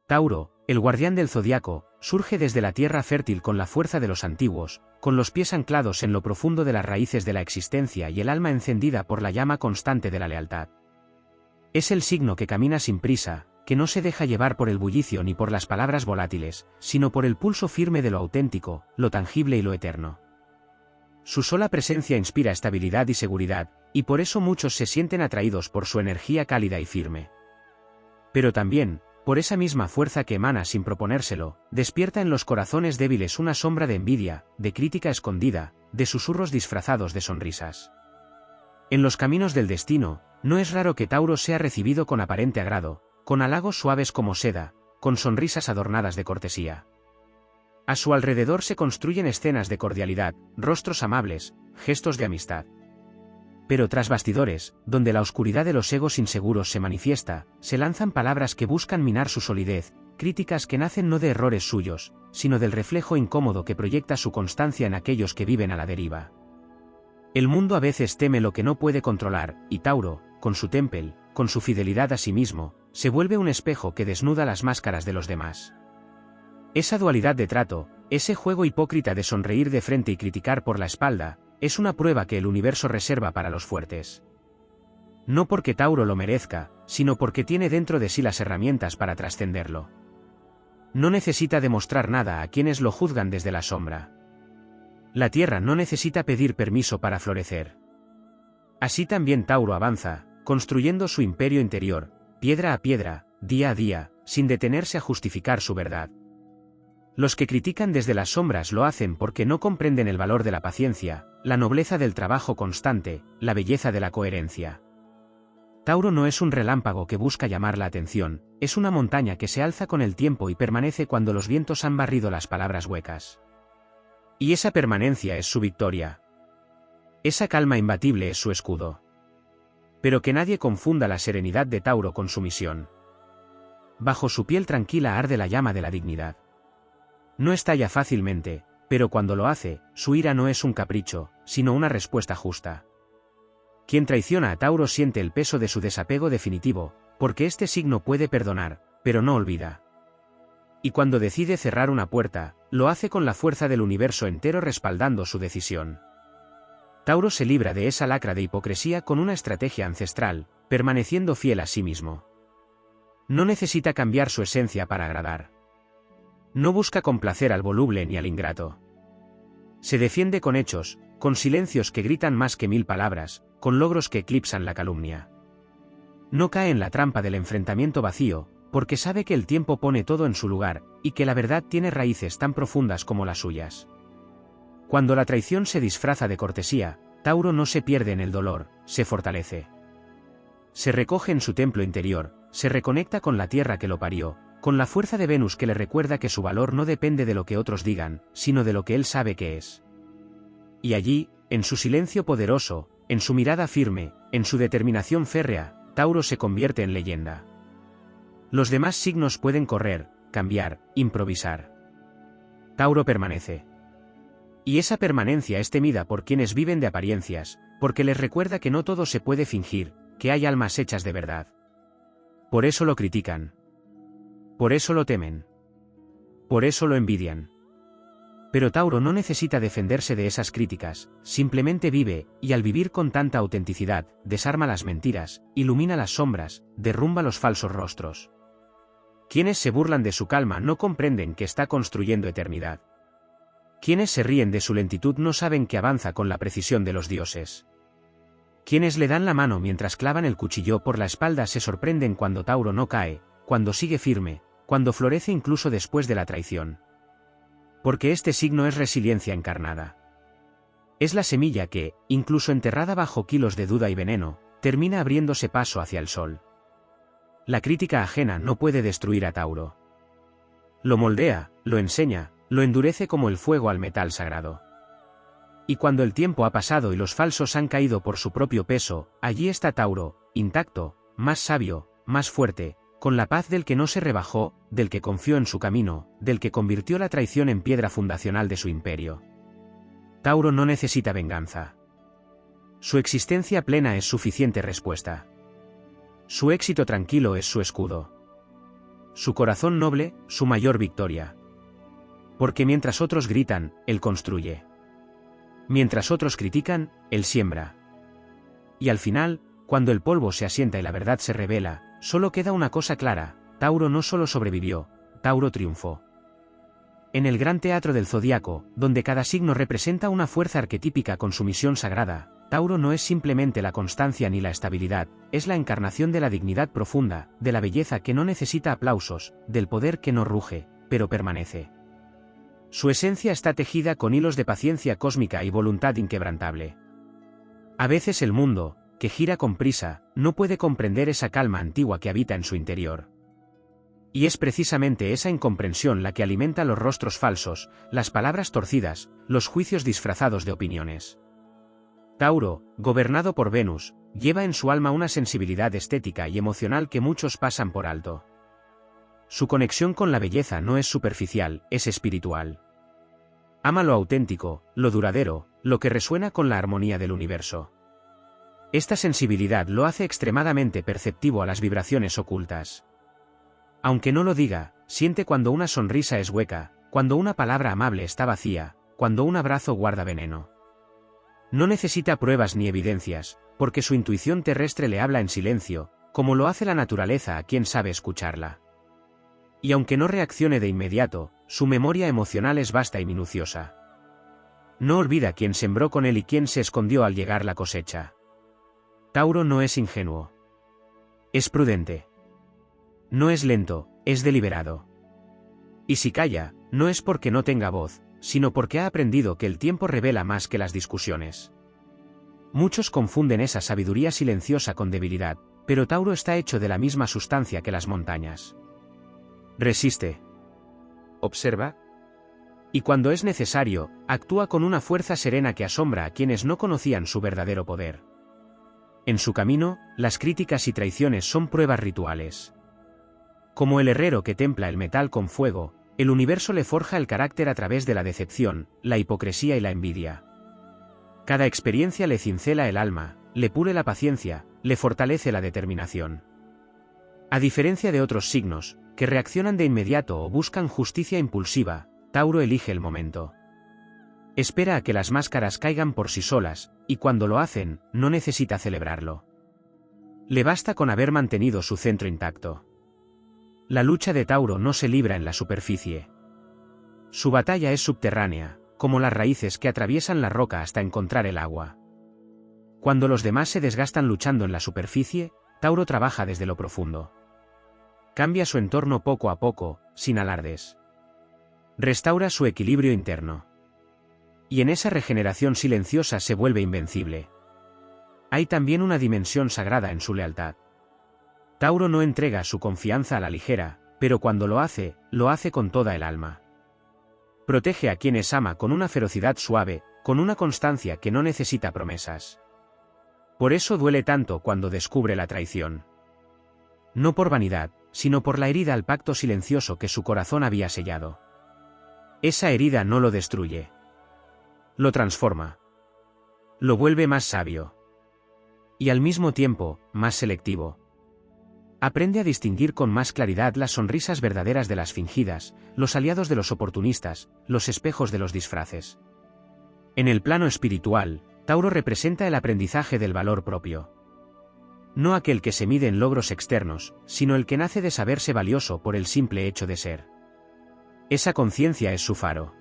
Tauro, el guardián del zodiaco, surge desde la tierra fértil con la fuerza de los antiguos, con los pies anclados en lo profundo de las raíces de la existencia y el alma encendida por la llama constante de la lealtad. Es el signo que camina sin prisa, que no se deja llevar por el bullicio ni por las palabras volátiles, sino por el pulso firme de lo auténtico, lo tangible y lo eterno. Su sola presencia inspira estabilidad y seguridad, y por eso muchos se sienten atraídos por su energía cálida y firme. Pero también, por esa misma fuerza que emana sin proponérselo, despierta en los corazones débiles una sombra de envidia, de crítica escondida, de susurros disfrazados de sonrisas. En los caminos del destino, no es raro que Tauro sea recibido con aparente agrado, con halagos suaves como seda, con sonrisas adornadas de cortesía. A su alrededor se construyen escenas de cordialidad, rostros amables, gestos de amistad. Pero tras bastidores, donde la oscuridad de los egos inseguros se manifiesta, se lanzan palabras que buscan minar su solidez, críticas que nacen no de errores suyos, sino del reflejo incómodo que proyecta su constancia en aquellos que viven a la deriva. El mundo a veces teme lo que no puede controlar, y Tauro, con su temple, con su fidelidad a sí mismo, se vuelve un espejo que desnuda las máscaras de los demás. Esa dualidad de trato, ese juego hipócrita de sonreír de frente y criticar por la espalda, es una prueba que el universo reserva para los fuertes. No porque Tauro lo merezca, sino porque tiene dentro de sí las herramientas para trascenderlo. No necesita demostrar nada a quienes lo juzgan desde la sombra. La tierra no necesita pedir permiso para florecer. Así también Tauro avanza, construyendo su imperio interior, piedra a piedra, día a día, sin detenerse a justificar su verdad. Los que critican desde las sombras lo hacen porque no comprenden el valor de la paciencia, la nobleza del trabajo constante, la belleza de la coherencia. Tauro no es un relámpago que busca llamar la atención, es una montaña que se alza con el tiempo y permanece cuando los vientos han barrido las palabras huecas. Y esa permanencia es su victoria. Esa calma imbatible es su escudo. Pero que nadie confunda la serenidad de Tauro con su misión. Bajo su piel tranquila arde la llama de la dignidad. No estalla fácilmente, pero cuando lo hace, su ira no es un capricho, sino una respuesta justa. Quien traiciona a Tauro siente el peso de su desapego definitivo, porque este signo puede perdonar, pero no olvida. Y cuando decide cerrar una puerta, lo hace con la fuerza del universo entero respaldando su decisión. Tauro se libra de esa lacra de hipocresía con una estrategia ancestral, permaneciendo fiel a sí mismo. No necesita cambiar su esencia para agradar. No busca complacer al voluble ni al ingrato. Se defiende con hechos, con silencios que gritan más que 1000 palabras, con logros que eclipsan la calumnia. No cae en la trampa del enfrentamiento vacío, porque sabe que el tiempo pone todo en su lugar, y que la verdad tiene raíces tan profundas como las suyas. Cuando la traición se disfraza de cortesía, Tauro no se pierde en el dolor, se fortalece. Se recoge en su templo interior, se reconecta con la tierra que lo parió, con la fuerza de Venus que le recuerda que su valor no depende de lo que otros digan, sino de lo que él sabe que es. Y allí, en su silencio poderoso, en su mirada firme, en su determinación férrea, Tauro se convierte en leyenda. Los demás signos pueden correr, cambiar, improvisar. Tauro permanece. Y esa permanencia es temida por quienes viven de apariencias, porque les recuerda que no todo se puede fingir, que hay almas hechas de verdad. Por eso lo critican. Por eso lo temen. Por eso lo envidian. Pero Tauro no necesita defenderse de esas críticas, simplemente vive, y al vivir con tanta autenticidad, desarma las mentiras, ilumina las sombras, derrumba los falsos rostros. Quienes se burlan de su calma no comprenden que está construyendo eternidad. Quienes se ríen de su lentitud no saben que avanza con la precisión de los dioses. Quienes le dan la mano mientras clavan el cuchillo por la espalda se sorprenden cuando Tauro no cae, cuando sigue firme, cuando florece incluso después de la traición. Porque este signo es resiliencia encarnada. Es la semilla que, incluso enterrada bajo kilos de duda y veneno, termina abriéndose paso hacia el sol. La crítica ajena no puede destruir a Tauro. Lo moldea, lo enseña, lo endurece como el fuego al metal sagrado. Y cuando el tiempo ha pasado y los falsos han caído por su propio peso, allí está Tauro, intacto, más sabio, más fuerte, con la paz del que no se rebajó, del que confió en su camino, del que convirtió la traición en piedra fundacional de su imperio. Tauro no necesita venganza. Su existencia plena es suficiente respuesta. Su éxito tranquilo es su escudo. su corazón noble, su mayor victoria. Porque mientras otros gritan, él construye. Mientras otros critican, él siembra. Y al final, cuando el polvo se asienta y la verdad se revela, solo queda una cosa clara: Tauro no solo sobrevivió, Tauro triunfó. En el gran teatro del zodiaco, donde cada signo representa una fuerza arquetípica con su misión sagrada, Tauro no es simplemente la constancia ni la estabilidad, es la encarnación de la dignidad profunda, de la belleza que no necesita aplausos, del poder que no ruge, pero permanece. Su esencia está tejida con hilos de paciencia cósmica y voluntad inquebrantable. A veces el mundo, que gira con prisa, no puede comprender esa calma antigua que habita en su interior. Y es precisamente esa incomprensión la que alimenta los rostros falsos, las palabras torcidas, los juicios disfrazados de opiniones. Tauro, gobernado por Venus, lleva en su alma una sensibilidad estética y emocional que muchos pasan por alto. Su conexión con la belleza no es superficial, es espiritual. Ama lo auténtico, lo duradero, lo que resuena con la armonía del universo. Esta sensibilidad lo hace extremadamente perceptivo a las vibraciones ocultas. Aunque no lo diga, siente cuando una sonrisa es hueca, cuando una palabra amable está vacía, cuando un abrazo guarda veneno. No necesita pruebas ni evidencias, porque su intuición terrestre le habla en silencio, como lo hace la naturaleza a quien sabe escucharla. Y aunque no reaccione de inmediato, su memoria emocional es vasta y minuciosa. No olvida quién sembró con él y quién se escondió al llegar la cosecha. Tauro no es ingenuo. Es prudente. No es lento, es deliberado. Y si calla, no es porque no tenga voz, sino porque ha aprendido que el tiempo revela más que las discusiones. Muchos confunden esa sabiduría silenciosa con debilidad, pero Tauro está hecho de la misma sustancia que las montañas. Resiste. Observa. Y cuando es necesario, actúa con una fuerza serena que asombra a quienes no conocían su verdadero poder. En su camino, las críticas y traiciones son pruebas rituales. Como el herrero que templa el metal con fuego, el universo le forja el carácter a través de la decepción, la hipocresía y la envidia. Cada experiencia le cincela el alma, le pule la paciencia, le fortalece la determinación. A diferencia de otros signos, que reaccionan de inmediato o buscan justicia impulsiva, Tauro elige el momento. Espera a que las máscaras caigan por sí solas, y cuando lo hacen, no necesita celebrarlo. Le basta con haber mantenido su centro intacto. La lucha de Tauro no se libra en la superficie. Su batalla es subterránea, como las raíces que atraviesan la roca hasta encontrar el agua. Cuando los demás se desgastan luchando en la superficie, Tauro trabaja desde lo profundo. Cambia su entorno poco a poco, sin alardes. Restaura su equilibrio interno. Y en esa regeneración silenciosa se vuelve invencible. Hay también una dimensión sagrada en su lealtad. Tauro no entrega su confianza a la ligera, pero cuando lo hace con toda el alma. Protege a quienes ama con una ferocidad suave, con una constancia que no necesita promesas. Por eso duele tanto cuando descubre la traición. No por vanidad, sino por la herida al pacto silencioso que su corazón había sellado. Esa herida no lo destruye. Lo transforma. Lo vuelve más sabio. Y al mismo tiempo, más selectivo. Aprende a distinguir con más claridad las sonrisas verdaderas de las fingidas, los aliados de los oportunistas, los espejos de los disfraces. En el plano espiritual, Tauro representa el aprendizaje del valor propio. No aquel que se mide en logros externos, sino el que nace de saberse valioso por el simple hecho de ser. Esa conciencia es su faro.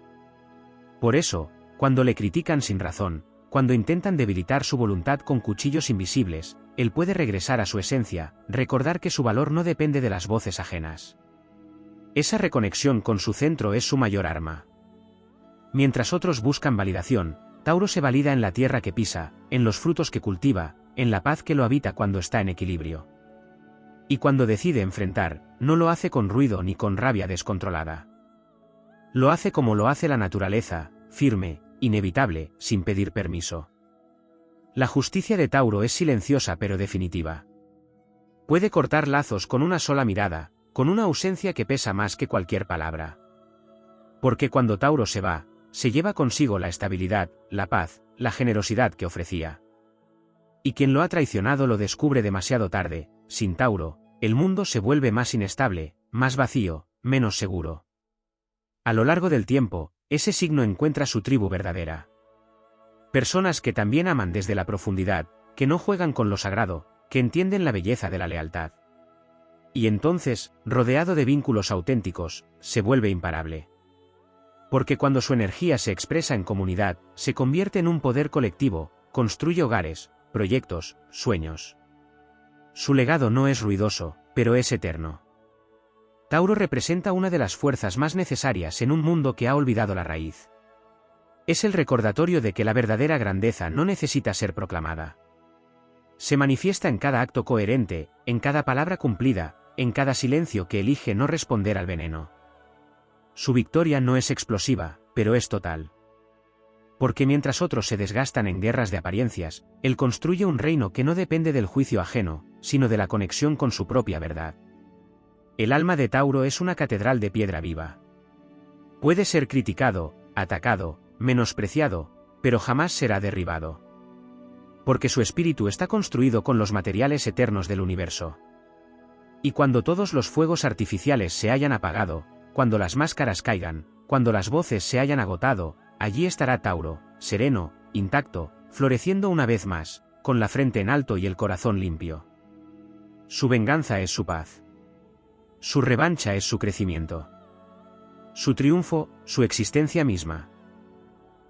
Por eso, cuando le critican sin razón, cuando intentan debilitar su voluntad con cuchillos invisibles, él puede regresar a su esencia, recordar que su valor no depende de las voces ajenas. Esa reconexión con su centro es su mayor arma. Mientras otros buscan validación, Tauro se valida en la tierra que pisa, en los frutos que cultiva, en la paz que lo habita cuando está en equilibrio. Y cuando decide enfrentar, no lo hace con ruido ni con rabia descontrolada. Lo hace como lo hace la naturaleza, firme, inevitable, sin pedir permiso. La justicia de Tauro es silenciosa pero definitiva. Puede cortar lazos con una sola mirada, con una ausencia que pesa más que cualquier palabra. Porque cuando Tauro se va, se lleva consigo la estabilidad, la paz, la generosidad que ofrecía. Y quien lo ha traicionado lo descubre demasiado tarde. Sin Tauro, el mundo se vuelve más inestable, más vacío, menos seguro. A lo largo del tiempo, ese signo encuentra su tribu verdadera. Personas que también aman desde la profundidad, que no juegan con lo sagrado, que entienden la belleza de la lealtad. Y entonces, rodeado de vínculos auténticos, se vuelve imparable. Porque cuando su energía se expresa en comunidad, se convierte en un poder colectivo, construye hogares, proyectos, sueños. Su legado no es ruidoso, pero es eterno. Tauro representa una de las fuerzas más necesarias en un mundo que ha olvidado la raíz. Es el recordatorio de que la verdadera grandeza no necesita ser proclamada. Se manifiesta en cada acto coherente, en cada palabra cumplida, en cada silencio que elige no responder al veneno. Su victoria no es explosiva, pero es total. Porque mientras otros se desgastan en guerras de apariencias, él construye un reino que no depende del juicio ajeno, sino de la conexión con su propia verdad. El alma de Tauro es una catedral de piedra viva. Puede ser criticado, atacado, menospreciado, pero jamás será derribado. Porque su espíritu está construido con los materiales eternos del universo. Y cuando todos los fuegos artificiales se hayan apagado, cuando las máscaras caigan, cuando las voces se hayan agotado, allí estará Tauro, sereno, intacto, floreciendo una vez más, con la frente en alto y el corazón limpio. Su venganza es su paz. Su revancha es su crecimiento. Su triunfo, su existencia misma.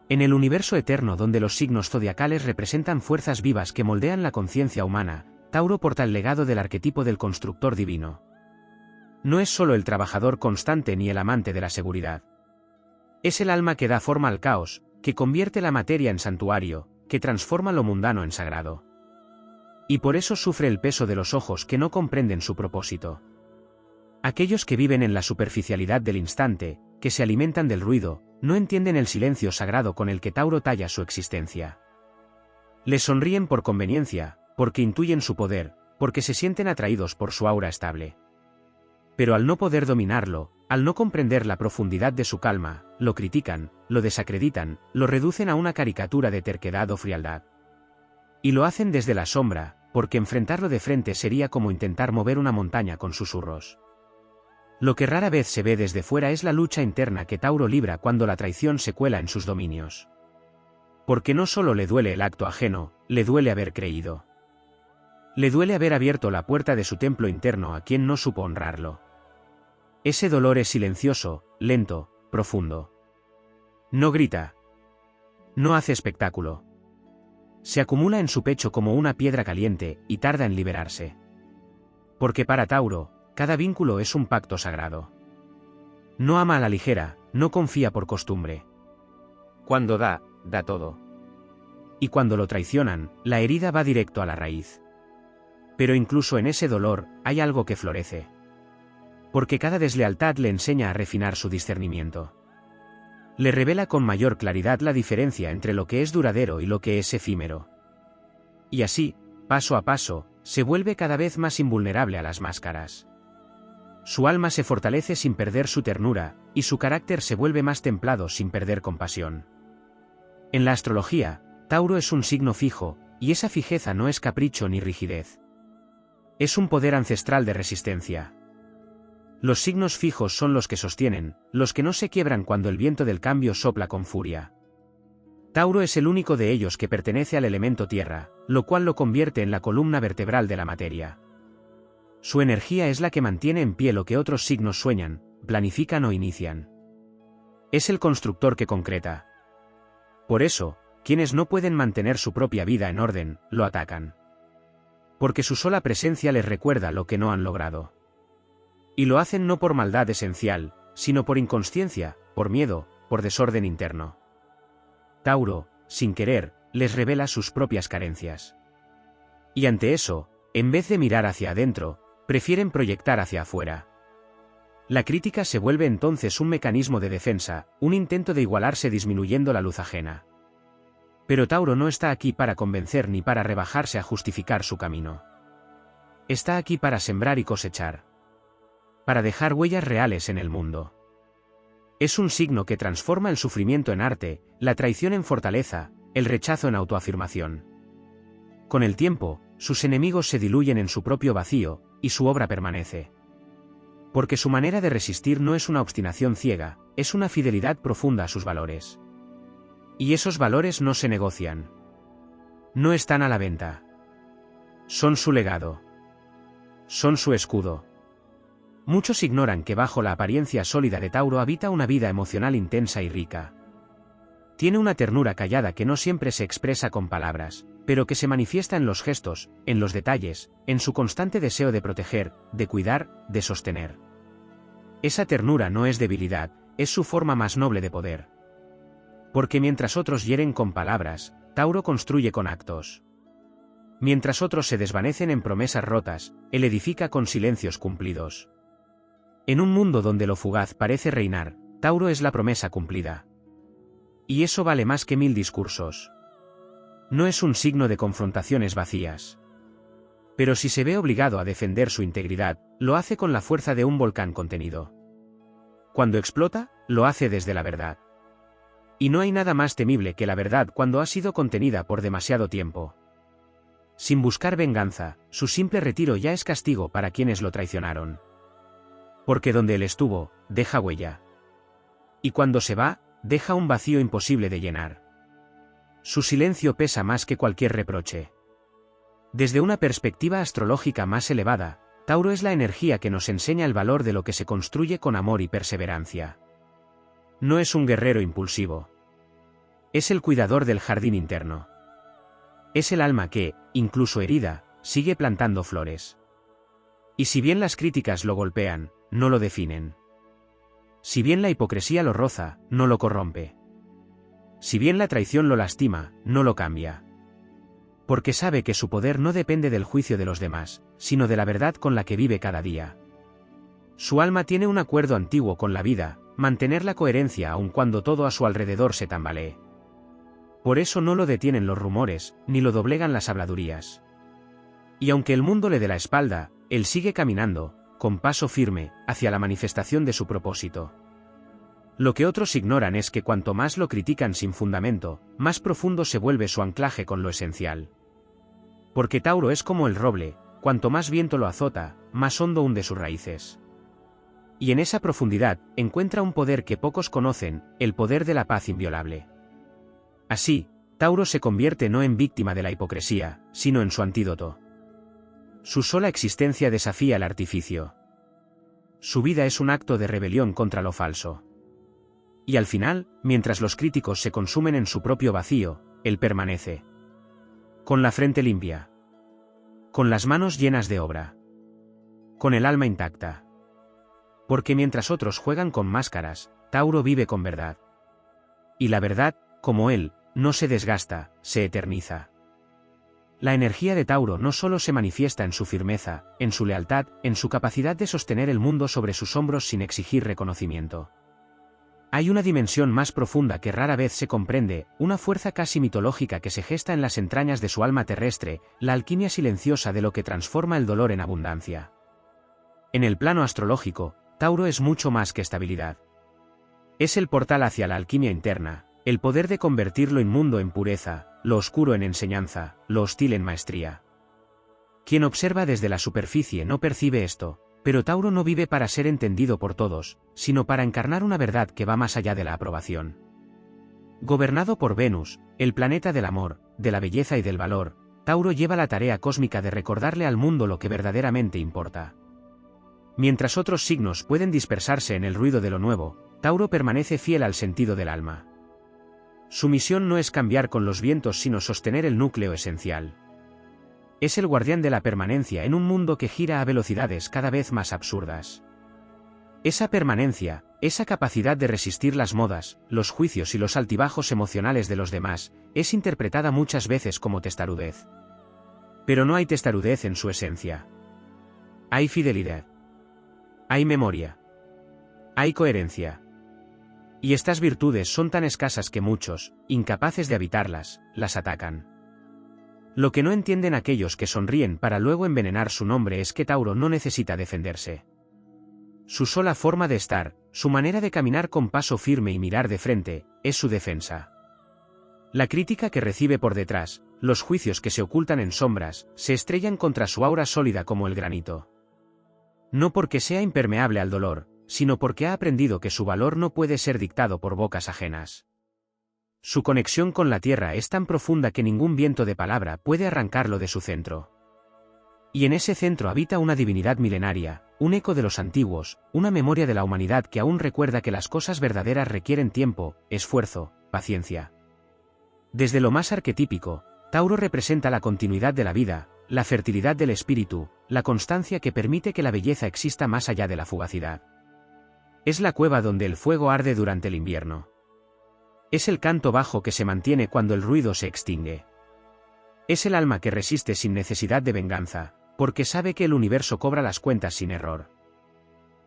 En el universo eterno donde los signos zodiacales representan fuerzas vivas que moldean la conciencia humana, Tauro porta el legado del arquetipo del constructor divino. No es solo el trabajador constante ni el amante de la seguridad. Es el alma que da forma al caos, que convierte la materia en santuario, que transforma lo mundano en sagrado. Y por eso sufre el peso de los ojos que no comprenden su propósito. Aquellos que viven en la superficialidad del instante, que se alimentan del ruido, no entienden el silencio sagrado con el que Tauro talla su existencia. Les sonríen por conveniencia, porque intuyen su poder, porque se sienten atraídos por su aura estable. Pero al no poder dominarlo, al no comprender la profundidad de su calma, lo critican, lo desacreditan, lo reducen a una caricatura de terquedad o frialdad. Y lo hacen desde la sombra, porque enfrentarlo de frente sería como intentar mover una montaña con susurros. Lo que rara vez se ve desde fuera es la lucha interna que Tauro libra cuando la traición se cuela en sus dominios. Porque no solo le duele el acto ajeno, le duele haber creído. Le duele haber abierto la puerta de su templo interno a quien no supo honrarlo. Ese dolor es silencioso, lento, profundo. No grita. No hace espectáculo. Se acumula en su pecho como una piedra caliente, y tarda en liberarse. Porque para Tauro, cada vínculo es un pacto sagrado. No ama a la ligera, no confía por costumbre. Cuando da, da todo. Y cuando lo traicionan, la herida va directo a la raíz. Pero incluso en ese dolor, hay algo que florece. Porque cada deslealtad le enseña a refinar su discernimiento. Le revela con mayor claridad la diferencia entre lo que es duradero y lo que es efímero. Y así, paso a paso, se vuelve cada vez más invulnerable a las máscaras. Su alma se fortalece sin perder su ternura, y su carácter se vuelve más templado sin perder compasión. En la astrología, Tauro es un signo fijo, y esa fijeza no es capricho ni rigidez. Es un poder ancestral de resistencia. Los signos fijos son los que sostienen, los que no se quiebran cuando el viento del cambio sopla con furia. Tauro es el único de ellos que pertenece al elemento tierra, lo cual lo convierte en la columna vertebral de la materia. Su energía es la que mantiene en pie lo que otros signos sueñan, planifican o inician. Es el constructor que concreta. Por eso, quienes no pueden mantener su propia vida en orden, lo atacan. Porque su sola presencia les recuerda lo que no han logrado. Y lo hacen no por maldad esencial, sino por inconsciencia, por miedo, por desorden interno. Tauro, sin querer, les revela sus propias carencias. Y ante eso, en vez de mirar hacia adentro, prefieren proyectar hacia afuera. La crítica se vuelve entonces un mecanismo de defensa, un intento de igualarse disminuyendo la luz ajena. Pero Tauro no está aquí para convencer ni para rebajarse a justificar su camino. Está aquí para sembrar y cosechar. Para dejar huellas reales en el mundo. Es un signo que transforma el sufrimiento en arte, la traición en fortaleza, el rechazo en autoafirmación. Con el tiempo, sus enemigos se diluyen en su propio vacío, y su obra permanece. Porque su manera de resistir no es una obstinación ciega, es una fidelidad profunda a sus valores. Y esos valores no se negocian. No están a la venta. Son su legado. Son su escudo. Muchos ignoran que bajo la apariencia sólida de Tauro habita una vida emocional intensa y rica. Tiene una ternura callada que no siempre se expresa con palabras, pero que se manifiesta en los gestos, en los detalles, en su constante deseo de proteger, de cuidar, de sostener. Esa ternura no es debilidad, es su forma más noble de poder. Porque mientras otros hieren con palabras, Tauro construye con actos. Mientras otros se desvanecen en promesas rotas, él edifica con silencios cumplidos. En un mundo donde lo fugaz parece reinar, Tauro es la promesa cumplida. Y eso vale más que 1000 discursos. No es un signo de confrontaciones vacías. Pero si se ve obligado a defender su integridad, lo hace con la fuerza de un volcán contenido. Cuando explota, lo hace desde la verdad. Y no hay nada más temible que la verdad cuando ha sido contenida por demasiado tiempo. Sin buscar venganza, su simple retiro ya es castigo para quienes lo traicionaron. Porque donde él estuvo, deja huella. Y cuando se va, deja un vacío imposible de llenar. Su silencio pesa más que cualquier reproche. Desde una perspectiva astrológica más elevada, Tauro es la energía que nos enseña el valor de lo que se construye con amor y perseverancia. No es un guerrero impulsivo. Es el cuidador del jardín interno. Es el alma que, incluso herida, sigue plantando flores. Y si bien las críticas lo golpean, no lo definen. Si bien la hipocresía lo roza, no lo corrompe. Si bien la traición lo lastima, no lo cambia. Porque sabe que su poder no depende del juicio de los demás, sino de la verdad con la que vive cada día. Su alma tiene un acuerdo antiguo con la vida, mantener la coherencia aun cuando todo a su alrededor se tambalee. Por eso no lo detienen los rumores, ni lo doblegan las habladurías. Y aunque el mundo le dé la espalda, él sigue caminando, con paso firme, hacia la manifestación de su propósito. Lo que otros ignoran es que cuanto más lo critican sin fundamento, más profundo se vuelve su anclaje con lo esencial. Porque Tauro es como el roble, cuanto más viento lo azota, más hondo hunde sus raíces. Y en esa profundidad, encuentra un poder que pocos conocen, el poder de la paz inviolable. Así, Tauro se convierte no en víctima de la hipocresía, sino en su antídoto. Su sola existencia desafía el artificio. Su vida es un acto de rebelión contra lo falso. Y al final, mientras los críticos se consumen en su propio vacío, él permanece. Con la frente limpia. Con las manos llenas de obra. Con el alma intacta. Porque mientras otros juegan con máscaras, Tauro vive con verdad. Y la verdad, como él, no se desgasta, se eterniza. La energía de Tauro no solo se manifiesta en su firmeza, en su lealtad, en su capacidad de sostener el mundo sobre sus hombros sin exigir reconocimiento. Hay una dimensión más profunda que rara vez se comprende, una fuerza casi mitológica que se gesta en las entrañas de su alma terrestre, la alquimia silenciosa de lo que transforma el dolor en abundancia. En el plano astrológico, Tauro es mucho más que estabilidad. Es el portal hacia la alquimia interna, el poder de convertir lo inmundo en pureza, lo oscuro en enseñanza, lo hostil en maestría. Quien observa desde la superficie no percibe esto, pero Tauro no vive para ser entendido por todos, sino para encarnar una verdad que va más allá de la aprobación. Gobernado por Venus, el planeta del amor, de la belleza y del valor, Tauro lleva la tarea cósmica de recordarle al mundo lo que verdaderamente importa. Mientras otros signos pueden dispersarse en el ruido de lo nuevo, Tauro permanece fiel al sentido del alma. Su misión no es cambiar con los vientos sino sostener el núcleo esencial. Es el guardián de la permanencia en un mundo que gira a velocidades cada vez más absurdas. Esa permanencia, esa capacidad de resistir las modas, los juicios y los altibajos emocionales de los demás, es interpretada muchas veces como testarudez. Pero no hay testarudez en su esencia. Hay fidelidad. Hay memoria. Hay coherencia. Y estas virtudes son tan escasas que muchos, incapaces de habitarlas, las atacan. Lo que no entienden aquellos que sonríen para luego envenenar su nombre es que Tauro no necesita defenderse. Su sola forma de estar, su manera de caminar con paso firme y mirar de frente, es su defensa. La crítica que recibe por detrás, los juicios que se ocultan en sombras, se estrellan contra su aura sólida como el granito. No porque sea impermeable al dolor, sino porque ha aprendido que su valor no puede ser dictado por bocas ajenas. Su conexión con la tierra es tan profunda que ningún viento de palabra puede arrancarlo de su centro. Y en ese centro habita una divinidad milenaria, un eco de los antiguos, una memoria de la humanidad que aún recuerda que las cosas verdaderas requieren tiempo, esfuerzo, paciencia. Desde lo más arquetípico, Tauro representa la continuidad de la vida, la fertilidad del espíritu, la constancia que permite que la belleza exista más allá de la fugacidad. Es la cueva donde el fuego arde durante el invierno. Es el canto bajo que se mantiene cuando el ruido se extingue. Es el alma que resiste sin necesidad de venganza, porque sabe que el universo cobra las cuentas sin error.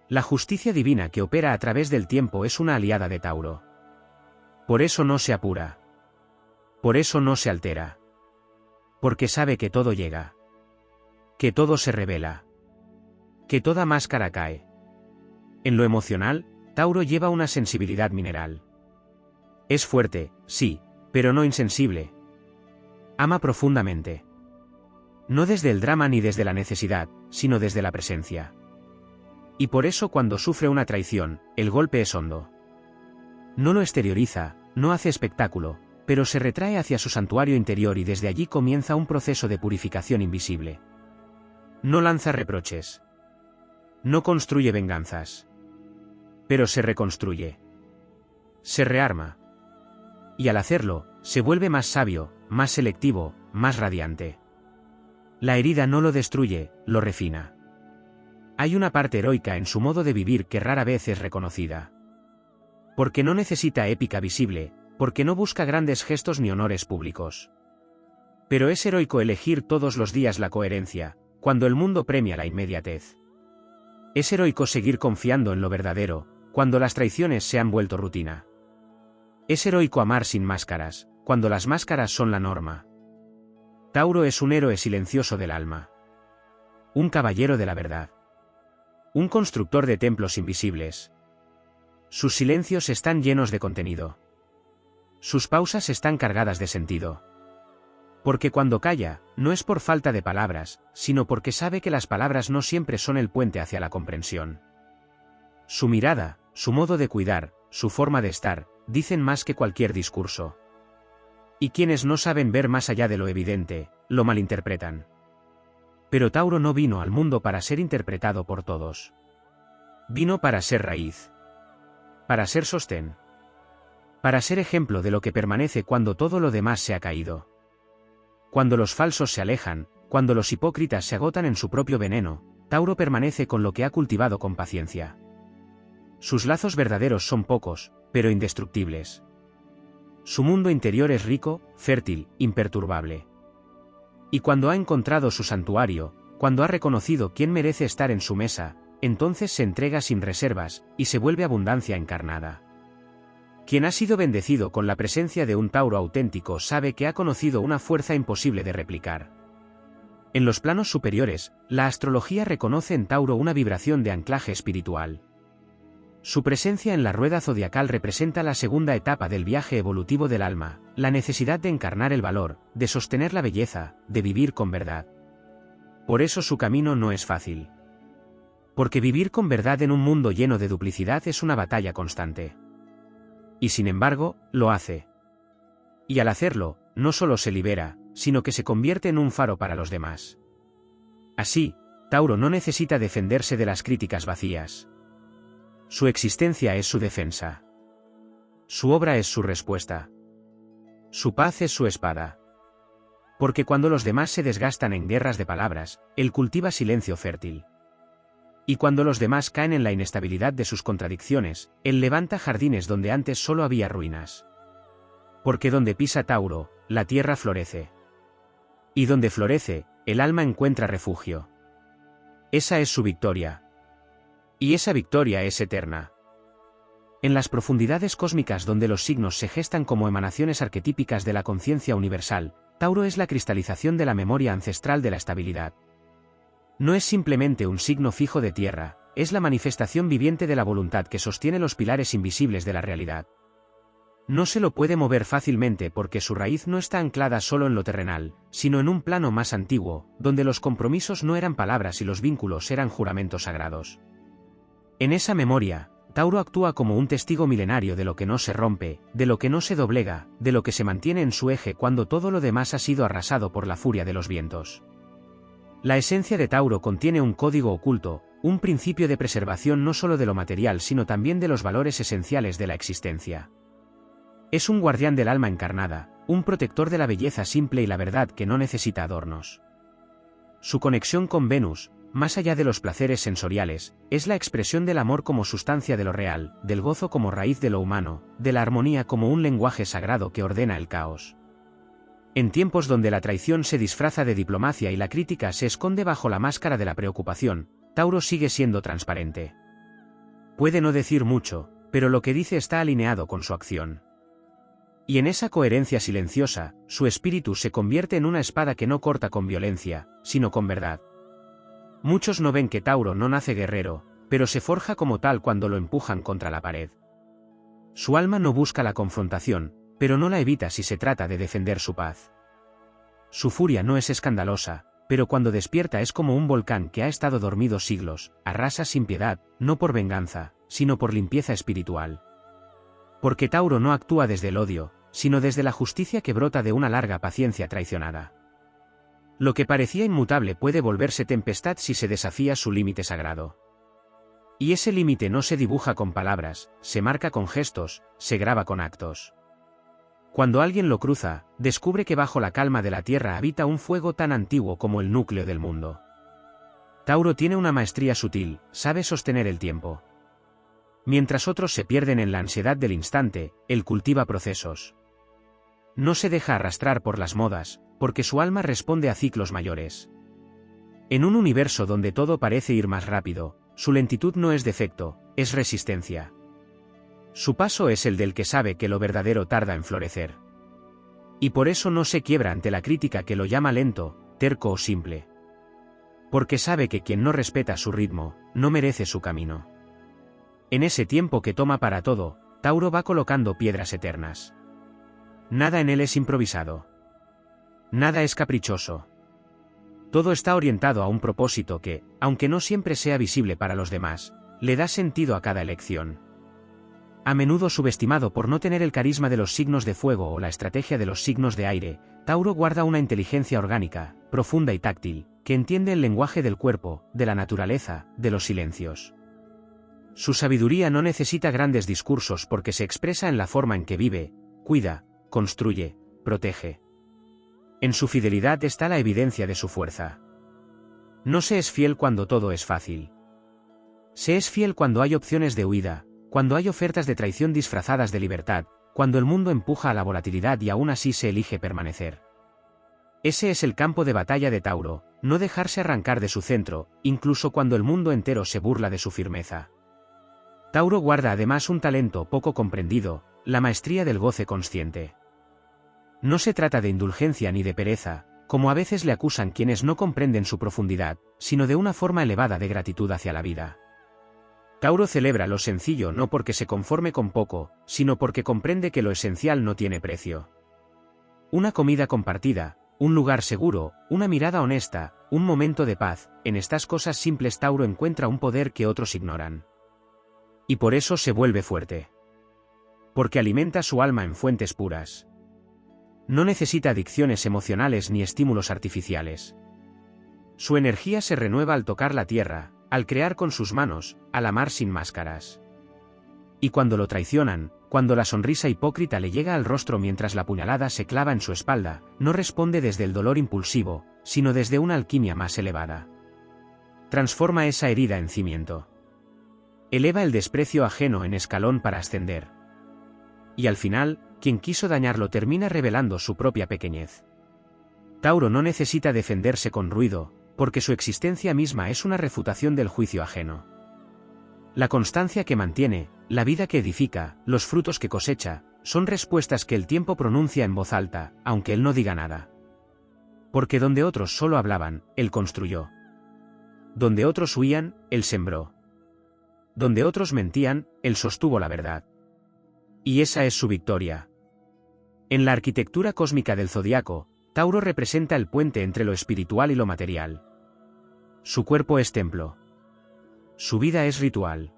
La justicia divina que opera a través del tiempo es una aliada de Tauro. Por eso no se apura. Por eso no se altera. Porque sabe que todo llega. Que todo se revela. Que toda máscara cae. En lo emocional, Tauro lleva una sensibilidad mineral. Es fuerte, sí, pero no insensible. Ama profundamente. No desde el drama ni desde la necesidad, sino desde la presencia. Y por eso cuando sufre una traición, el golpe es hondo. No lo exterioriza, no hace espectáculo, pero se retrae hacia su santuario interior y desde allí comienza un proceso de purificación invisible. No lanza reproches. No construye venganzas. Pero se reconstruye. Se rearma. Y al hacerlo, se vuelve más sabio, más selectivo, más radiante. La herida no lo destruye, lo refina. Hay una parte heroica en su modo de vivir que rara vez es reconocida. Porque no necesita épica visible, porque no busca grandes gestos ni honores públicos. Pero es heroico elegir todos los días la coherencia, cuando el mundo premia la inmediatez. Es heroico seguir confiando en lo verdadero, cuando las traiciones se han vuelto rutina. Es heroico amar sin máscaras, cuando las máscaras son la norma. Tauro es un héroe silencioso del alma. Un caballero de la verdad. Un constructor de templos invisibles. Sus silencios están llenos de contenido. Sus pausas están cargadas de sentido. Porque cuando calla, no es por falta de palabras, sino porque sabe que las palabras no siempre son el puente hacia la comprensión. Su mirada, su modo de cuidar, su forma de estar, dicen más que cualquier discurso. Y quienes no saben ver más allá de lo evidente, lo malinterpretan. Pero Tauro no vino al mundo para ser interpretado por todos. Vino para ser raíz. Para ser sostén. Para ser ejemplo de lo que permanece cuando todo lo demás se ha caído. Cuando los falsos se alejan, cuando los hipócritas se agotan en su propio veneno, Tauro permanece con lo que ha cultivado con paciencia. Sus lazos verdaderos son pocos, pero indestructibles. Su mundo interior es rico, fértil, imperturbable. Y cuando ha encontrado su santuario, cuando ha reconocido quién merece estar en su mesa, entonces se entrega sin reservas, y se vuelve abundancia encarnada. Quien ha sido bendecido con la presencia de un Tauro auténtico sabe que ha conocido una fuerza imposible de replicar. En los planos superiores, la astrología reconoce en Tauro una vibración de anclaje espiritual. Su presencia en la rueda zodiacal representa la segunda etapa del viaje evolutivo del alma, la necesidad de encarnar el valor, de sostener la belleza, de vivir con verdad. Por eso su camino no es fácil. Porque vivir con verdad en un mundo lleno de duplicidad es una batalla constante. Y sin embargo, lo hace. Y al hacerlo, no solo se libera, sino que se convierte en un faro para los demás. Así, Tauro no necesita defenderse de las críticas vacías. Su existencia es su defensa. Su obra es su respuesta. Su paz es su espada. Porque cuando los demás se desgastan en guerras de palabras, él cultiva silencio fértil. Y cuando los demás caen en la inestabilidad de sus contradicciones, él levanta jardines donde antes solo había ruinas. Porque donde pisa Tauro, la tierra florece. Y donde florece, el alma encuentra refugio. Esa es su victoria. Y esa victoria es eterna. En las profundidades cósmicas donde los signos se gestan como emanaciones arquetípicas de la conciencia universal, Tauro es la cristalización de la memoria ancestral de la estabilidad. No es simplemente un signo fijo de tierra, es la manifestación viviente de la voluntad que sostiene los pilares invisibles de la realidad. No se lo puede mover fácilmente porque su raíz no está anclada solo en lo terrenal, sino en un plano más antiguo, donde los compromisos no eran palabras y los vínculos eran juramentos sagrados. En esa memoria, Tauro actúa como un testigo milenario de lo que no se rompe, de lo que no se doblega, de lo que se mantiene en su eje cuando todo lo demás ha sido arrasado por la furia de los vientos. La esencia de Tauro contiene un código oculto, un principio de preservación no solo de lo material sino también de los valores esenciales de la existencia. Es un guardián del alma encarnada, un protector de la belleza simple y la verdad que no necesita adornos. Su conexión con Venus, más allá de los placeres sensoriales, es la expresión del amor como sustancia de lo real, del gozo como raíz de lo humano, de la armonía como un lenguaje sagrado que ordena el caos. En tiempos donde la traición se disfraza de diplomacia y la crítica se esconde bajo la máscara de la preocupación, Tauro sigue siendo transparente. Puede no decir mucho, pero lo que dice está alineado con su acción. Y en esa coherencia silenciosa, su espíritu se convierte en una espada que no corta con violencia, sino con verdad. Muchos no ven que Tauro no nace guerrero, pero se forja como tal cuando lo empujan contra la pared. Su alma no busca la confrontación, pero no la evita si se trata de defender su paz. Su furia no es escandalosa, pero cuando despierta es como un volcán que ha estado dormido siglos, arrasa sin piedad, no por venganza, sino por limpieza espiritual. Porque Tauro no actúa desde el odio, sino desde la justicia que brota de una larga paciencia traicionada. Lo que parecía inmutable puede volverse tempestad si se desafía su límite sagrado. Y ese límite no se dibuja con palabras, se marca con gestos, se graba con actos. Cuando alguien lo cruza, descubre que bajo la calma de la tierra habita un fuego tan antiguo como el núcleo del mundo. Tauro tiene una maestría sutil, sabe sostener el tiempo. Mientras otros se pierden en la ansiedad del instante, él cultiva procesos. No se deja arrastrar por las modas, porque su alma responde a ciclos mayores. En un universo donde todo parece ir más rápido, su lentitud no es defecto, es resistencia. Su paso es el del que sabe que lo verdadero tarda en florecer. Y por eso no se quiebra ante la crítica que lo llama lento, terco o simple. Porque sabe que quien no respeta su ritmo, no merece su camino. En ese tiempo que toma para todo, Tauro va colocando piedras eternas. Nada en él es improvisado. Nada es caprichoso. Todo está orientado a un propósito que, aunque no siempre sea visible para los demás, le da sentido a cada elección. A menudo subestimado por no tener el carisma de los signos de fuego o la estrategia de los signos de aire, Tauro guarda una inteligencia orgánica, profunda y táctil, que entiende el lenguaje del cuerpo, de la naturaleza, de los silencios. Su sabiduría no necesita grandes discursos porque se expresa en la forma en que vive, cuida, construye, protege. En su fidelidad está la evidencia de su fuerza. No se es fiel cuando todo es fácil. Se es fiel cuando hay opciones de huida, cuando hay ofertas de traición disfrazadas de libertad, cuando el mundo empuja a la volatilidad y aún así se elige permanecer. Ese es el campo de batalla de Tauro, no dejarse arrancar de su centro, incluso cuando el mundo entero se burla de su firmeza. Tauro guarda además un talento poco comprendido, la maestría del goce consciente. No se trata de indulgencia ni de pereza, como a veces le acusan quienes no comprenden su profundidad, sino de una forma elevada de gratitud hacia la vida. Tauro celebra lo sencillo no porque se conforme con poco, sino porque comprende que lo esencial no tiene precio. Una comida compartida, un lugar seguro, una mirada honesta, un momento de paz, en estas cosas simples Tauro encuentra un poder que otros ignoran. Y por eso se vuelve fuerte. Porque alimenta su alma en fuentes puras. No necesita adicciones emocionales ni estímulos artificiales. Su energía se renueva al tocar la tierra, al crear con sus manos, al amar sin máscaras. Y cuando lo traicionan, cuando la sonrisa hipócrita le llega al rostro mientras la puñalada se clava en su espalda, no responde desde el dolor impulsivo, sino desde una alquimia más elevada. Transforma esa herida en cimiento. Eleva el desprecio ajeno en escalón para ascender. Y al final, quien quiso dañarlo termina revelando su propia pequeñez. Tauro no necesita defenderse con ruido, porque su existencia misma es una refutación del juicio ajeno. La constancia que mantiene, la vida que edifica, los frutos que cosecha, son respuestas que el tiempo pronuncia en voz alta, aunque él no diga nada. Porque donde otros solo hablaban, él construyó. Donde otros huían, él sembró. Donde otros mentían, él sostuvo la verdad. Y esa es su victoria. En la arquitectura cósmica del zodiaco, Tauro representa el puente entre lo espiritual y lo material. Su cuerpo es templo. Su vida es ritual.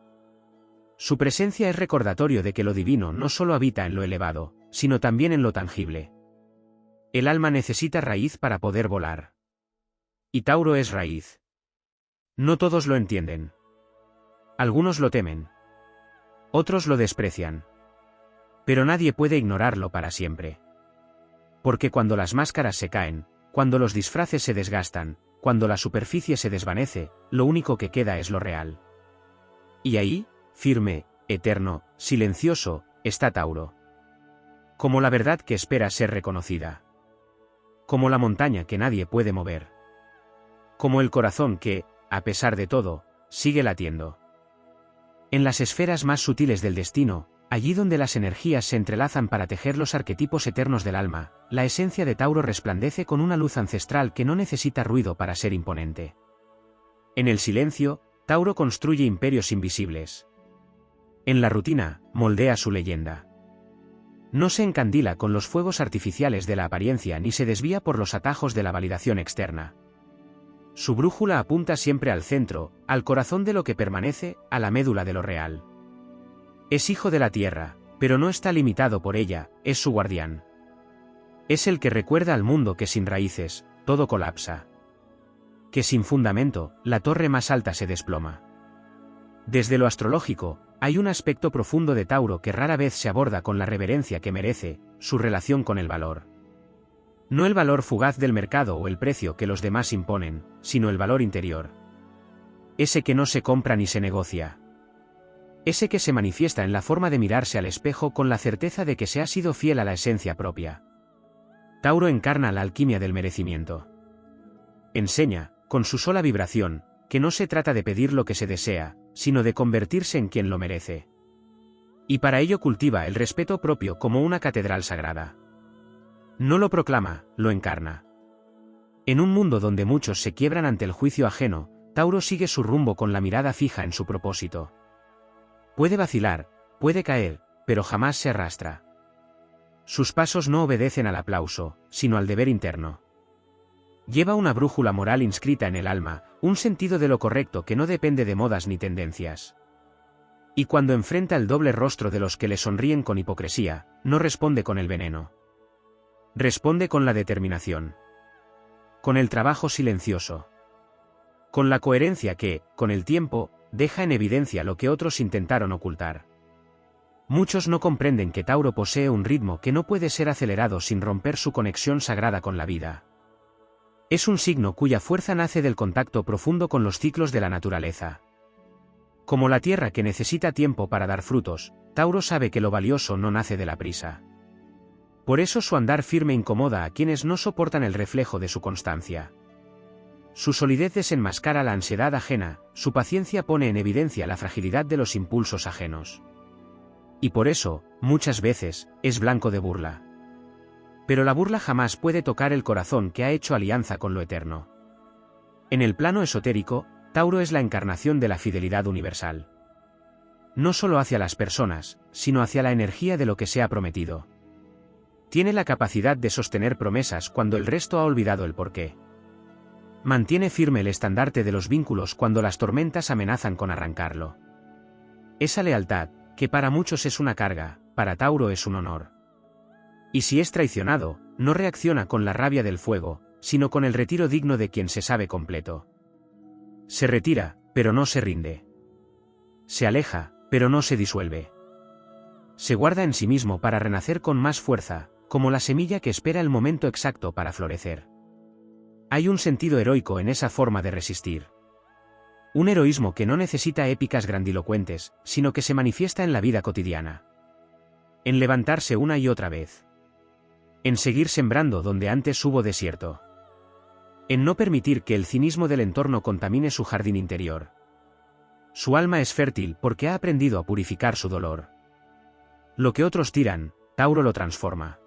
Su presencia es recordatorio de que lo divino no solo habita en lo elevado, sino también en lo tangible. El alma necesita raíz para poder volar. Y Tauro es raíz. No todos lo entienden. Algunos lo temen. Otros lo desprecian. Pero nadie puede ignorarlo para siempre. Porque cuando las máscaras se caen, cuando los disfraces se desgastan, cuando la superficie se desvanece, lo único que queda es lo real. Y ahí, firme, eterno, silencioso, está Tauro. Como la verdad que espera ser reconocida. Como la montaña que nadie puede mover. Como el corazón que, a pesar de todo, sigue latiendo. En las esferas más sutiles del destino, allí donde las energías se entrelazan para tejer los arquetipos eternos del alma, la esencia de Tauro resplandece con una luz ancestral que no necesita ruido para ser imponente. En el silencio, Tauro construye imperios invisibles. En la rutina, moldea su leyenda. No se encandila con los fuegos artificiales de la apariencia ni se desvía por los atajos de la validación externa. Su brújula apunta siempre al centro, al corazón de lo que permanece, a la médula de lo real. Es hijo de la tierra, pero no está limitado por ella, es su guardián. Es el que recuerda al mundo que sin raíces, todo colapsa. Que sin fundamento, la torre más alta se desploma. Desde lo astrológico, hay un aspecto profundo de Tauro que rara vez se aborda con la reverencia que merece, su relación con el valor. No el valor fugaz del mercado o el precio que los demás imponen, sino el valor interior. Ese que no se compra ni se negocia. Ese que se manifiesta en la forma de mirarse al espejo con la certeza de que se ha sido fiel a la esencia propia. Tauro encarna la alquimia del merecimiento. Enseña, con su sola vibración, que no se trata de pedir lo que se desea, sino de convertirse en quien lo merece. Y para ello cultiva el respeto propio como una catedral sagrada. No lo proclama, lo encarna. En un mundo donde muchos se quiebran ante el juicio ajeno, Tauro sigue su rumbo con la mirada fija en su propósito. Puede vacilar, puede caer, pero jamás se arrastra. Sus pasos no obedecen al aplauso, sino al deber interno. Lleva una brújula moral inscrita en el alma, un sentido de lo correcto que no depende de modas ni tendencias. Y cuando enfrenta el doble rostro de los que le sonríen con hipocresía, no responde con el veneno. Responde con la determinación. Con el trabajo silencioso. Con la coherencia que, con el tiempo, deja en evidencia lo que otros intentaron ocultar. Muchos no comprenden que Tauro posee un ritmo que no puede ser acelerado sin romper su conexión sagrada con la vida. Es un signo cuya fuerza nace del contacto profundo con los ciclos de la naturaleza. Como la tierra que necesita tiempo para dar frutos, Tauro sabe que lo valioso no nace de la prisa. Por eso su andar firme incomoda a quienes no soportan el reflejo de su constancia. Su solidez desenmascara la ansiedad ajena, su paciencia pone en evidencia la fragilidad de los impulsos ajenos. Y por eso, muchas veces, es blanco de burla. Pero la burla jamás puede tocar el corazón que ha hecho alianza con lo eterno. En el plano esotérico, Tauro es la encarnación de la fidelidad universal. No solo hacia las personas, sino hacia la energía de lo que se ha prometido. Tiene la capacidad de sostener promesas cuando el resto ha olvidado el porqué. Mantiene firme el estandarte de los vínculos cuando las tormentas amenazan con arrancarlo. Esa lealtad, que para muchos es una carga, para Tauro es un honor. Y si es traicionado, no reacciona con la rabia del fuego, sino con el retiro digno de quien se sabe completo. Se retira, pero no se rinde. Se aleja, pero no se disuelve. Se guarda en sí mismo para renacer con más fuerza, como la semilla que espera el momento exacto para florecer. Hay un sentido heroico en esa forma de resistir. Un heroísmo que no necesita épicas grandilocuentes, sino que se manifiesta en la vida cotidiana. En levantarse una y otra vez. En seguir sembrando donde antes hubo desierto. En no permitir que el cinismo del entorno contamine su jardín interior. Su alma es fértil porque ha aprendido a purificar su dolor. Lo que otros tiran, Tauro lo transforma.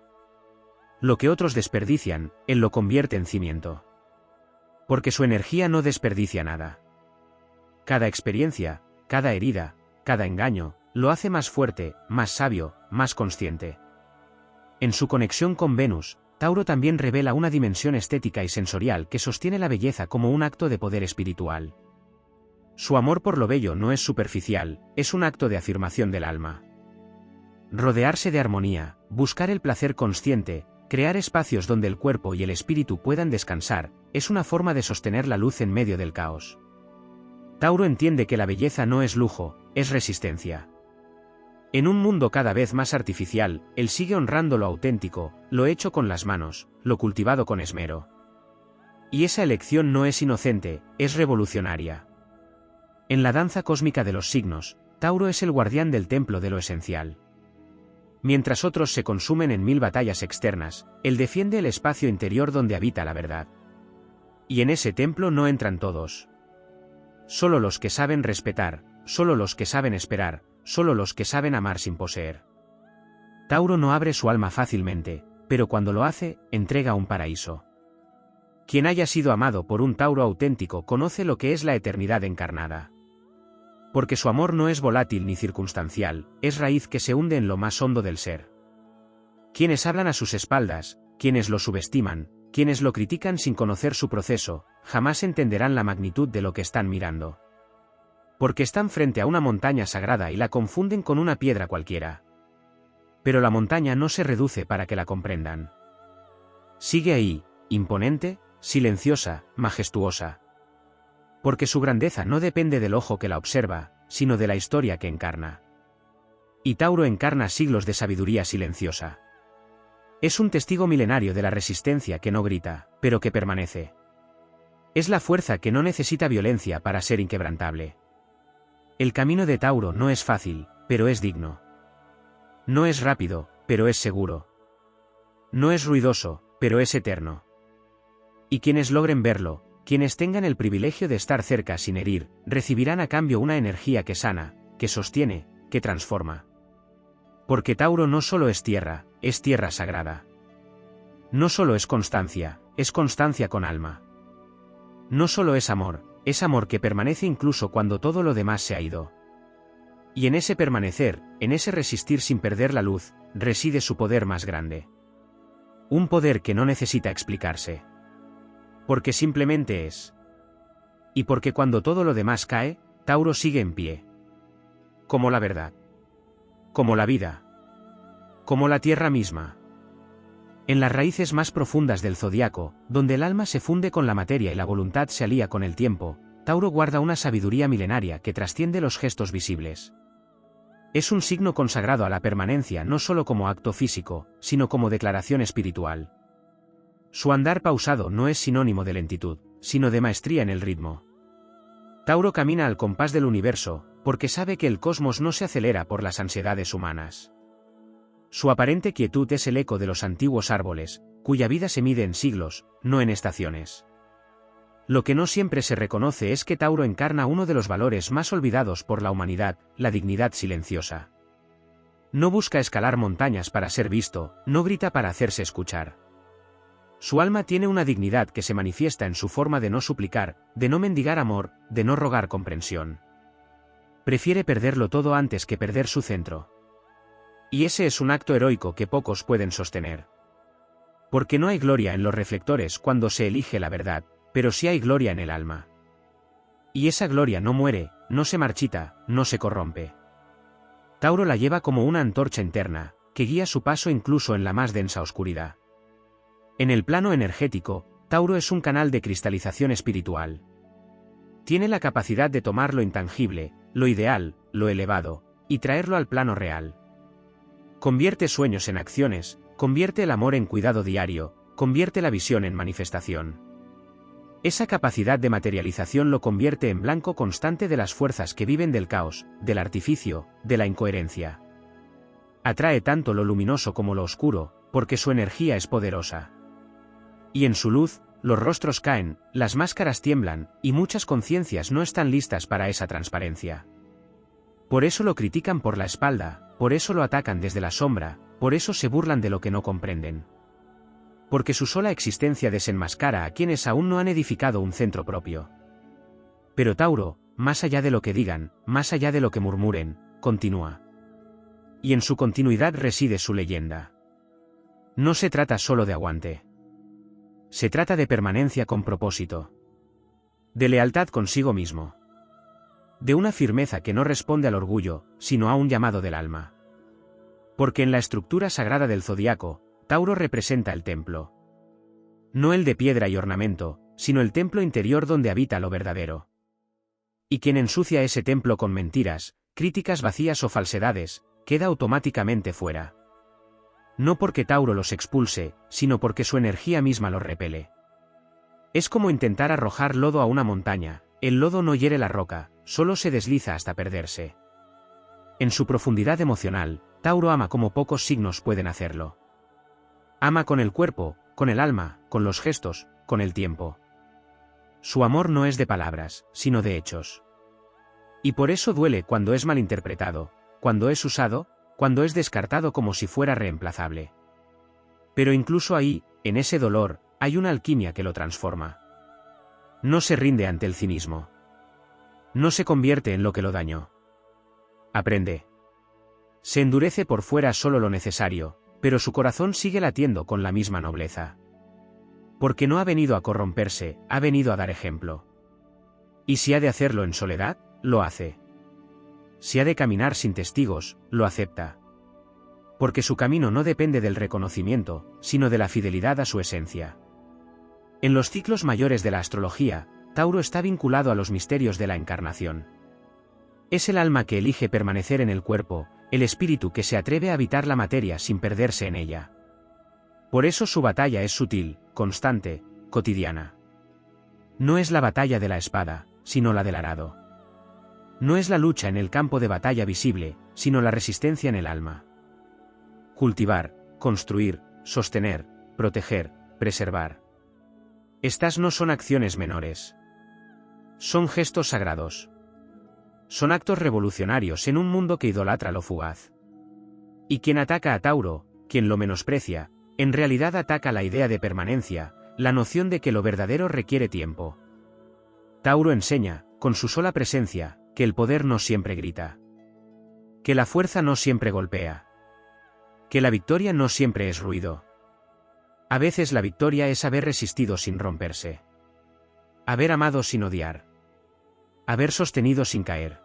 Lo que otros desperdician, él lo convierte en cimiento. Porque su energía no desperdicia nada. Cada experiencia, cada herida, cada engaño, lo hace más fuerte, más sabio, más consciente. En su conexión con Venus, Tauro también revela una dimensión estética y sensorial que sostiene la belleza como un acto de poder espiritual. Su amor por lo bello no es superficial, es un acto de afirmación del alma. Rodearse de armonía, buscar el placer consciente, crear espacios donde el cuerpo y el espíritu puedan descansar, es una forma de sostener la luz en medio del caos. Tauro entiende que la belleza no es lujo, es resistencia. En un mundo cada vez más artificial, él sigue honrando lo auténtico, lo hecho con las manos, lo cultivado con esmero. Y esa elección no es inocente, es revolucionaria. En la danza cósmica de los signos, Tauro es el guardián del templo de lo esencial. Mientras otros se consumen en 1000 batallas externas, él defiende el espacio interior donde habita la verdad. Y en ese templo no entran todos. Solo los que saben respetar, solo los que saben esperar, solo los que saben amar sin poseer. Tauro no abre su alma fácilmente, pero cuando lo hace, entrega un paraíso. Quien haya sido amado por un Tauro auténtico conoce lo que es la eternidad encarnada. Porque su amor no es volátil ni circunstancial, es raíz que se hunde en lo más hondo del ser. Quienes hablan a sus espaldas, quienes lo subestiman, quienes lo critican sin conocer su proceso, jamás entenderán la magnitud de lo que están mirando. Porque están frente a una montaña sagrada y la confunden con una piedra cualquiera. Pero la montaña no se reduce para que la comprendan. Sigue ahí, imponente, silenciosa, majestuosa. Porque su grandeza no depende del ojo que la observa, sino de la historia que encarna. Y Tauro encarna siglos de sabiduría silenciosa. Es un testigo milenario de la resistencia que no grita, pero que permanece. Es la fuerza que no necesita violencia para ser inquebrantable. El camino de Tauro no es fácil, pero es digno. No es rápido, pero es seguro. No es ruidoso, pero es eterno. Y quienes logren verlo, quienes tengan el privilegio de estar cerca sin herir, recibirán a cambio una energía que sana, que sostiene, que transforma. Porque Tauro no solo es tierra sagrada. No solo es constancia con alma. No solo es amor que permanece incluso cuando todo lo demás se ha ido. Y en ese permanecer, en ese resistir sin perder la luz, reside su poder más grande. Un poder que no necesita explicarse. Porque simplemente es. Y porque cuando todo lo demás cae, Tauro sigue en pie. Como la verdad. Como la vida. Como la tierra misma. En las raíces más profundas del zodiaco, donde el alma se funde con la materia y la voluntad se alía con el tiempo, Tauro guarda una sabiduría milenaria que trasciende los gestos visibles. Es un signo consagrado a la permanencia no solo como acto físico, sino como declaración espiritual. Su andar pausado no es sinónimo de lentitud, sino de maestría en el ritmo. Tauro camina al compás del universo, porque sabe que el cosmos no se acelera por las ansiedades humanas. Su aparente quietud es el eco de los antiguos árboles, cuya vida se mide en siglos, no en estaciones. Lo que no siempre se reconoce es que Tauro encarna uno de los valores más olvidados por la humanidad, la dignidad silenciosa. No busca escalar montañas para ser visto, no grita para hacerse escuchar. Su alma tiene una dignidad que se manifiesta en su forma de no suplicar, de no mendigar amor, de no rogar comprensión. Prefiere perderlo todo antes que perder su centro. Y ese es un acto heroico que pocos pueden sostener. Porque no hay gloria en los reflectores cuando se elige la verdad, pero sí hay gloria en el alma. Y esa gloria no muere, no se marchita, no se corrompe. Tauro la lleva como una antorcha interna, que guía su paso incluso en la más densa oscuridad. En el plano energético, Tauro es un canal de cristalización espiritual. Tiene la capacidad de tomar lo intangible, lo ideal, lo elevado, y traerlo al plano real. Convierte sueños en acciones, convierte el amor en cuidado diario, convierte la visión en manifestación. Esa capacidad de materialización lo convierte en blanco constante de las fuerzas que viven del caos, del artificio, de la incoherencia. Atrae tanto lo luminoso como lo oscuro, porque su energía es poderosa. Y en su luz, los rostros caen, las máscaras tiemblan, y muchas conciencias no están listas para esa transparencia. Por eso lo critican por la espalda, por eso lo atacan desde la sombra, por eso se burlan de lo que no comprenden. Porque su sola existencia desenmascara a quienes aún no han edificado un centro propio. Pero Tauro, más allá de lo que digan, más allá de lo que murmuren, continúa. y en su continuidad reside su leyenda. No se trata solo de aguante. Se trata de permanencia con propósito. De lealtad consigo mismo. De una firmeza que no responde al orgullo, sino a un llamado del alma. Porque en la estructura sagrada del zodiaco, Tauro representa el templo. No el de piedra y ornamento, sino el templo interior donde habita lo verdadero. Y quien ensucia ese templo con mentiras, críticas vacías o falsedades, queda automáticamente fuera. No porque Tauro los expulse, sino porque su energía misma los repele. Es como intentar arrojar lodo a una montaña, el lodo no hiere la roca, solo se desliza hasta perderse. En su profundidad emocional, Tauro ama como pocos signos pueden hacerlo. Ama con el cuerpo, con el alma, con los gestos, con el tiempo. Su amor no es de palabras, sino de hechos. Y por eso duele cuando es malinterpretado, cuando es usado, cuando es descartado como si fuera reemplazable. Pero incluso ahí, en ese dolor, hay una alquimia que lo transforma. No se rinde ante el cinismo. No se convierte en lo que lo dañó. Aprende. Se endurece por fuera solo lo necesario, pero su corazón sigue latiendo con la misma nobleza. Porque no ha venido a corromperse, ha venido a dar ejemplo. Y si ha de hacerlo en soledad, lo hace. Si ha de caminar sin testigos, lo acepta. Porque su camino no depende del reconocimiento, sino de la fidelidad a su esencia. En los ciclos mayores de la astrología, Tauro está vinculado a los misterios de la encarnación. Es el alma que elige permanecer en el cuerpo, el espíritu que se atreve a habitar la materia sin perderse en ella. Por eso su batalla es sutil, constante, cotidiana. No es la batalla de la espada, sino la del arado. No es la lucha en el campo de batalla visible, sino la resistencia en el alma. Cultivar, construir, sostener, proteger, preservar. Estas no son acciones menores. Son gestos sagrados. Son actos revolucionarios en un mundo que idolatra lo fugaz. Y quien ataca a Tauro, quien lo menosprecia, en realidad ataca la idea de permanencia, la noción de que lo verdadero requiere tiempo. Tauro enseña, con su sola presencia, que el poder no siempre grita. Que la fuerza no siempre golpea. Que la victoria no siempre es ruido. A veces la victoria es haber resistido sin romperse. Haber amado sin odiar. Haber sostenido sin caer.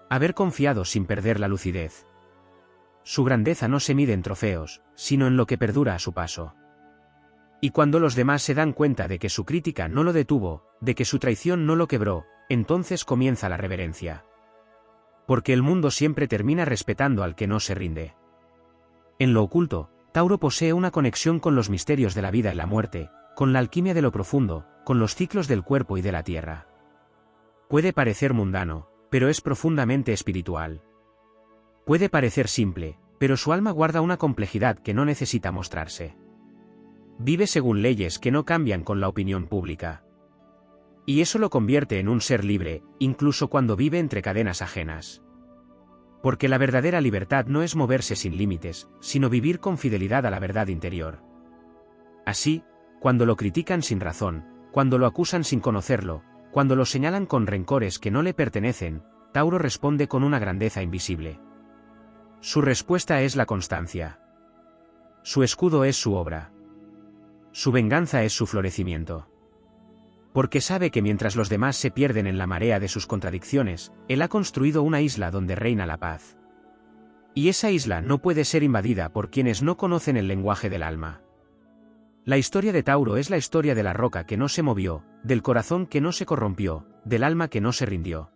Haber confiado sin perder la lucidez. Su grandeza no se mide en trofeos, sino en lo que perdura a su paso. Y cuando los demás se dan cuenta de que su crítica no lo detuvo, de que su traición no lo quebró, entonces comienza la reverencia. Porque el mundo siempre termina respetando al que no se rinde. En lo oculto, Tauro posee una conexión con los misterios de la vida y la muerte, con la alquimia de lo profundo, con los ciclos del cuerpo y de la tierra. Puede parecer mundano, pero es profundamente espiritual. Puede parecer simple, pero su alma guarda una complejidad que no necesita mostrarse. Vive según leyes que no cambian con la opinión pública. Y eso lo convierte en un ser libre, incluso cuando vive entre cadenas ajenas. Porque la verdadera libertad no es moverse sin límites, sino vivir con fidelidad a la verdad interior. Así, cuando lo critican sin razón, cuando lo acusan sin conocerlo, cuando lo señalan con rencores que no le pertenecen, Tauro responde con una grandeza invisible. Su respuesta es la constancia. Su escudo es su obra. Su venganza es su florecimiento. Porque sabe que mientras los demás se pierden en la marea de sus contradicciones, él ha construido una isla donde reina la paz. Y esa isla no puede ser invadida por quienes no conocen el lenguaje del alma. La historia de Tauro es la historia de la roca que no se movió, del corazón que no se corrompió, del alma que no se rindió.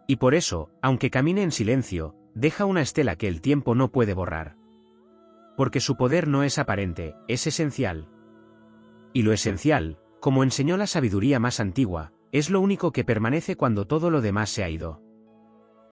Y por eso, aunque camine en silencio, deja una estela que el tiempo no puede borrar. Porque su poder no es aparente, es esencial. Y lo esencial, como enseñó la sabiduría más antigua, es lo único que permanece cuando todo lo demás se ha ido.